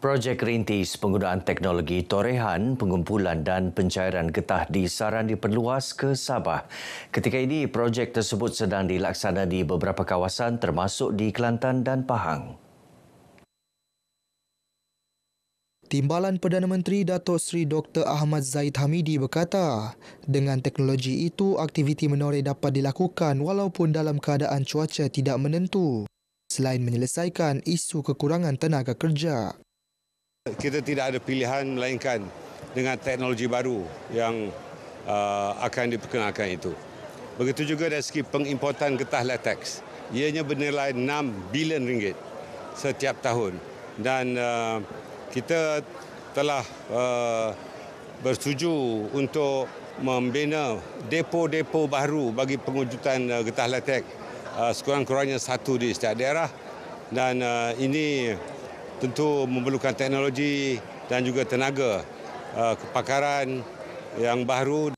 Projek rintis penggunaan teknologi torehan, pengumpulan dan pencairan getah di Saran diperluas ke Sabah. Ketika ini, projek tersebut sedang dilaksana di beberapa kawasan termasuk di Kelantan dan Pahang. Timbalan Perdana Menteri Datuk Seri Dr. Ahmad Zahid Hamidi berkata, dengan teknologi itu, aktiviti menoreh dapat dilakukan walaupun dalam keadaan cuaca tidak menentu, selain menyelesaikan isu kekurangan tenaga kerja. Kita tidak ada pilihan melainkan dengan teknologi baru yang akan diperkenalkan itu. Begitu juga dari segi pengimportan getah latex. Ianya bernilai 6 bilion ringgit setiap tahun. Dan kita telah bersetuju untuk membina depo-depo baru bagi pengujutan getah latex sekurang-kurangnya 1 di setiap daerah. Dan ini tentu memerlukan teknologi dan juga tenaga kepakaran yang baru.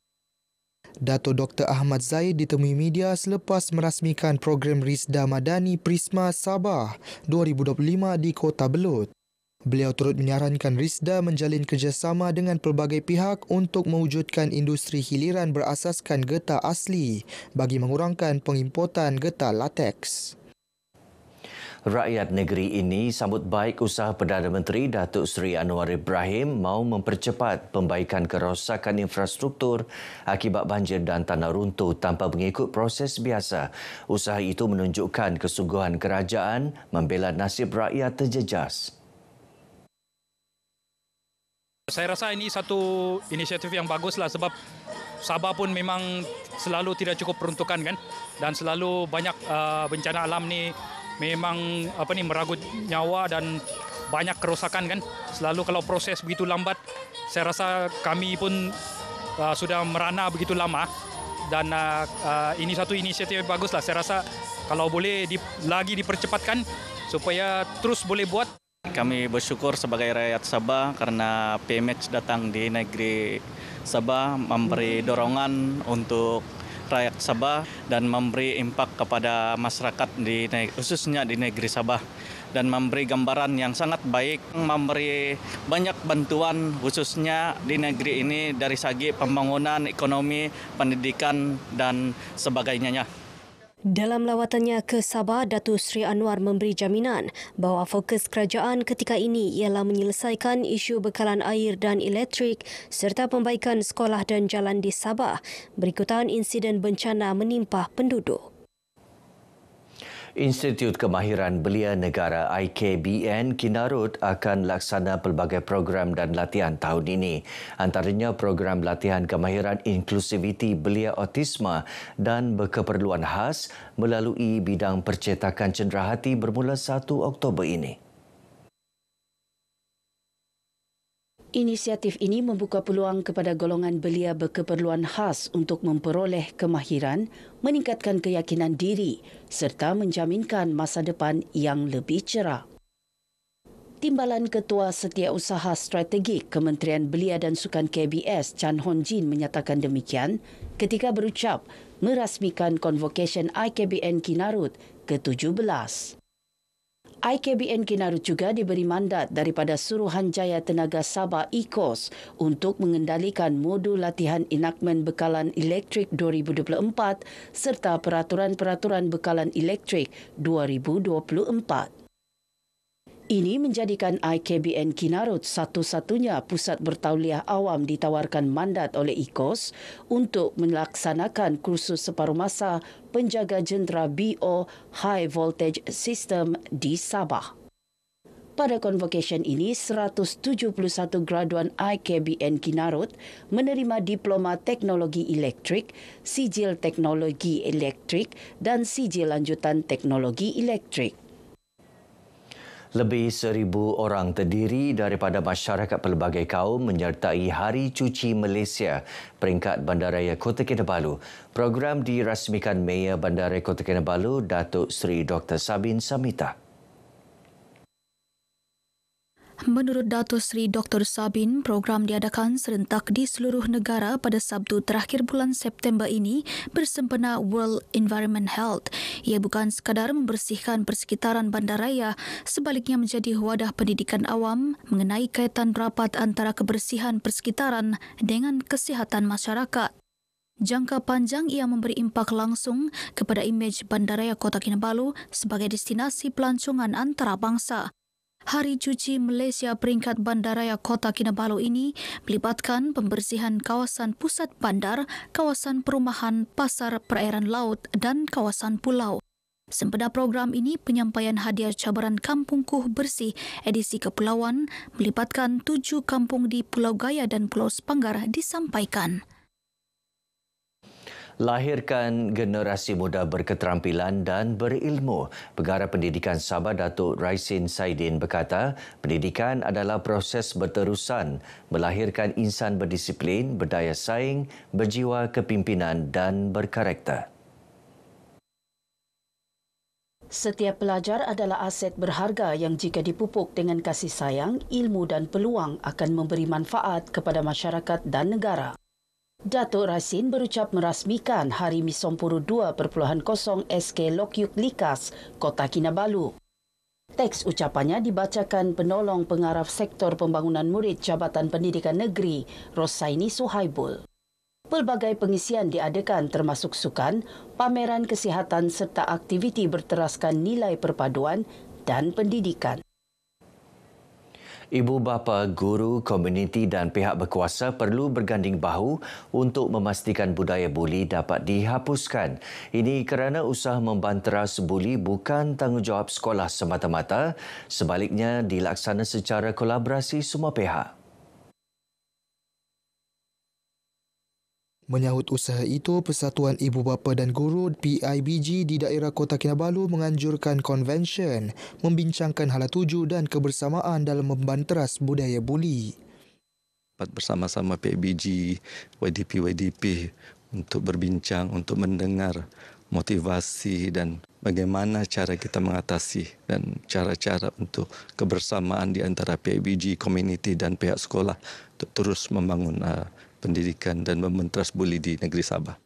Dato' Dr. Ahmad Zahid ditemui media selepas merasmikan program Risda Madani Prisma Sabah 2025 di Kota Belud. Beliau turut menyarankan Risda menjalin kerjasama dengan pelbagai pihak untuk mewujudkan industri hiliran berasaskan getah asli bagi mengurangkan pengimportan getah lateks. Rakyat negeri ini sambut baik usaha Perdana Menteri Datuk Seri Anwar Ibrahim mahu mempercepat pembaikan kerosakan infrastruktur akibat banjir dan tanah runtuh tanpa mengikut proses biasa. Usaha itu menunjukkan kesungguhan kerajaan membela nasib rakyat terjejas. Saya rasa ini satu inisiatif yang baguslah sebab Sabah pun memang selalu tidak cukup peruntukan kan, dan selalu banyak bencana alam ni memang meragut nyawa dan banyak kerosakan kan. Selalu kalau proses begitu lambat, saya rasa kami pun sudah merana begitu lama, dan ini satu inisiatif yang baguslah. Saya rasa kalau boleh lagi dipercepatkan supaya terus boleh buat. Kami bersyukur sebagai rakyat Sabah karena PMH datang di negeri Sabah memberi dorongan untuk rakyat Sabah dan memberi impak kepada masyarakat khususnya di negeri Sabah, dan memberi gambaran yang sangat baik, memberi banyak bantuan khususnya di negeri ini dari segi pembangunan ekonomi, pendidikan dan sebagainya. Dalam lawatannya ke Sabah, Datuk Seri Anwar memberi jaminan bahawa fokus kerajaan ketika ini ialah menyelesaikan isu bekalan air dan elektrik serta pembaikan sekolah dan jalan di Sabah berikutan insiden bencana menimpa penduduk. Institut Kemahiran Belia Negara IKBN Kinarut akan laksana pelbagai program dan latihan tahun ini. Antaranya program latihan kemahiran inklusiviti belia autisma dan berkeperluan khas melalui bidang percetakan cenderahati bermula 1 Oktober ini. Inisiatif ini membuka peluang kepada golongan belia berkeperluan khas untuk memperoleh kemahiran, meningkatkan keyakinan diri serta menjaminkan masa depan yang lebih cerah. Timbalan Ketua Setiausaha Strategik Kementerian Belia dan Sukan KBS Chan Hon Jin menyatakan demikian ketika berucap merasmikan Convocation IKBN Kinarut ke-17. IKBN Kinarut juga diberi mandat daripada Suruhanjaya Tenaga Sabah IKOS untuk mengendalikan modul latihan enakmen bekalan elektrik 2024 serta peraturan-peraturan bekalan elektrik 2024. Ini menjadikan IKBN Kinarut satu-satunya pusat bertauliah awam ditawarkan mandat oleh IKOS untuk melaksanakan kursus separuh masa penjaga jentera BO High Voltage System di Sabah. Pada convocation ini, 171 graduan IKBN Kinarut menerima diploma teknologi elektrik, sijil teknologi elektrik dan sijil lanjutan teknologi elektrik. Lebih 1,000 orang terdiri daripada masyarakat pelbagai kaum menyertai Hari Cuci Malaysia peringkat Bandaraya Kota Kinabalu. Program dirasmikan Mayor Bandaraya Kota Kinabalu, Datuk Seri Dr. Sabin Samita. Menurut Datuk Seri Dr. Sabin, program diadakan serentak di seluruh negara pada Sabtu terakhir bulan September ini bersempena World Environment Health. Ia bukan sekadar membersihkan persekitaran bandaraya, sebaliknya menjadi wadah pendidikan awam mengenai kaitan rapat antara kebersihan persekitaran dengan kesihatan masyarakat. Jangka panjang ia memberi impak langsung kepada imej bandaraya Kota Kinabalu sebagai destinasi pelancongan antarabangsa. Hari Cuci Malaysia peringkat bandaraya Kota Kinabalu ini melibatkan pembersihan kawasan pusat bandar, kawasan perumahan, pasar perairan laut dan kawasan pulau. Sempena program ini, penyampaian hadiah cabaran Kampung Kuh Bersih edisi Kepulauan melibatkan 7 kampung di Pulau Gaya dan Pulau Sepanggar disampaikan. Lahirkan generasi muda berketerampilan dan berilmu. Pengarah Pendidikan Sabah Datuk Raisin Saidin berkata, pendidikan adalah proses berterusan melahirkan insan berdisiplin, berdaya saing, berjiwa kepimpinan dan berkarakter. Setiap pelajar adalah aset berharga yang jika dipupuk dengan kasih sayang, ilmu dan peluang akan memberi manfaat kepada masyarakat dan negara. Datuk Raisin berucap merasmikan Hari Misompuru 2.0 SK Lokyuk Likas, Kota Kinabalu. Teks ucapannya dibacakan penolong pengarah Sektor Pembangunan Murid Jabatan Pendidikan Negeri, Rosaini Suhaibul. Pelbagai pengisian diadakan termasuk sukan, pameran kesihatan serta aktiviti berteraskan nilai perpaduan dan pendidikan. Ibu bapa, guru, komuniti dan pihak berkuasa perlu berganding bahu untuk memastikan budaya buli dapat dihapuskan. Ini kerana usaha membanteras buli bukan tanggungjawab sekolah semata-mata, sebaliknya dilaksana secara kolaborasi semua pihak. Menyahut usaha itu, Persatuan Ibu Bapa dan Guru PIBG di daerah Kota Kinabalu menganjurkan konvensyen membincangkan hala tuju dan kebersamaan dalam membanteras budaya buli. Bersama-sama PIBG, YDP untuk berbincang, untuk mendengar motivasi dan bagaimana cara kita mengatasi dan cara-cara untuk kebersamaan di antara PIBG, komuniti dan pihak sekolah untuk terus membangun pendidikan dan membenteras buli di negeri Sabah.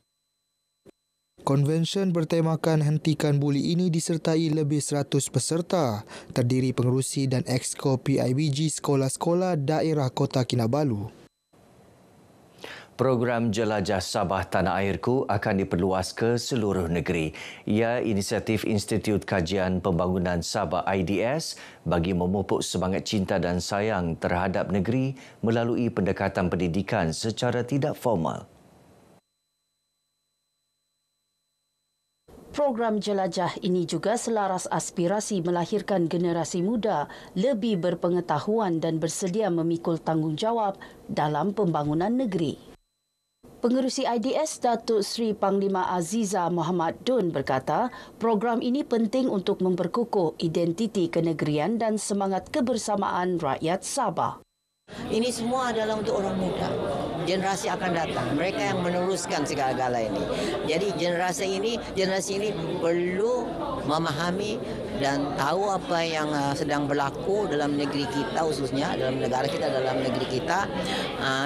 Konvensyen bertemakan hentikan buli ini disertai lebih 100 peserta, terdiri pengerusi dan exco PIBG sekolah-sekolah daerah Kota Kinabalu. Program Jelajah Sabah Tanah Airku akan diperluas ke seluruh negeri. Ia inisiatif Institut Kajian Pembangunan Sabah IDS bagi memupuk semangat cinta dan sayang terhadap negeri melalui pendekatan pendidikan secara tidak formal. Program jelajah ini juga selaras aspirasi melahirkan generasi muda lebih berpengetahuan dan bersedia memikul tanggungjawab dalam pembangunan negeri. Pengerusi IDS Datuk Seri Panglima Aziza Muhammad Dun berkata, program ini penting untuk memperkukuh identiti kenegerian dan semangat kebersamaan rakyat Sabah. Ini semua adalah untuk orang muda. Generasi akan datang. Mereka yang meneruskan segala-gala ini. Jadi generasi ini perlu memahami dan tahu apa yang sedang berlaku dalam negeri kita, khususnya dalam negara kita, dalam negeri kita,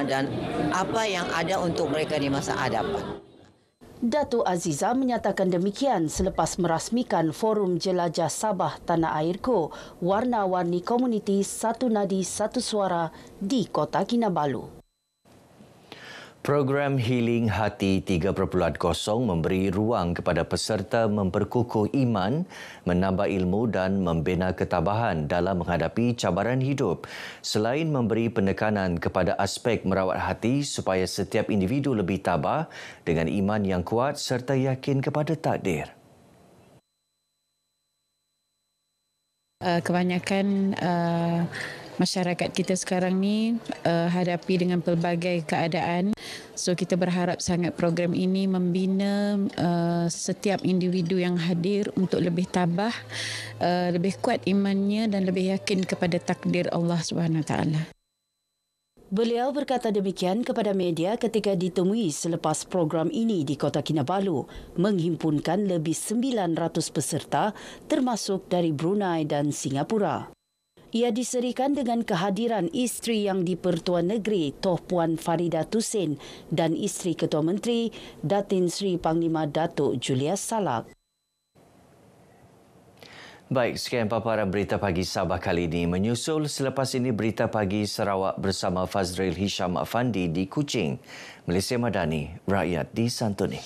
dan apa yang ada untuk mereka di masa hadapan. Datuk Aziza menyatakan demikian selepas merasmikan Forum Jelajah Sabah Tanah Airku, warna-warni komuniti Satu Nadi Satu Suara di Kota Kinabalu. Program Healing Hati 3.0 memberi ruang kepada peserta memperkukuh iman, menambah ilmu dan membina ketabahan dalam menghadapi cabaran hidup. Selain memberi penekanan kepada aspek merawat hati supaya setiap individu lebih tabah dengan iman yang kuat serta yakin kepada takdir. Kebanyakan masyarakat kita sekarang ni hadapi dengan pelbagai keadaan. So kita berharap sangat program ini membina setiap individu yang hadir untuk lebih tabah, lebih kuat imannya dan lebih yakin kepada takdir Allah Subhanahu Wa Taala. Beliau berkata demikian kepada media ketika ditemui selepas program ini di Kota Kinabalu menghimpunkan lebih 900 peserta termasuk dari Brunei dan Singapura. Ia diserikan dengan kehadiran isteri Yang di-Pertuan Negeri Toh Puan Farida Tusin dan isteri Ketua Menteri Datin Sri Panglima Datuk Julius Salak. Baik, sekian paparan Berita Pagi Sabah kali ini. Menyusul selepas ini Berita Pagi Sarawak bersama Fazril Hisham Afandi di Kuching. Malaysia Madani, rakyat disantuni.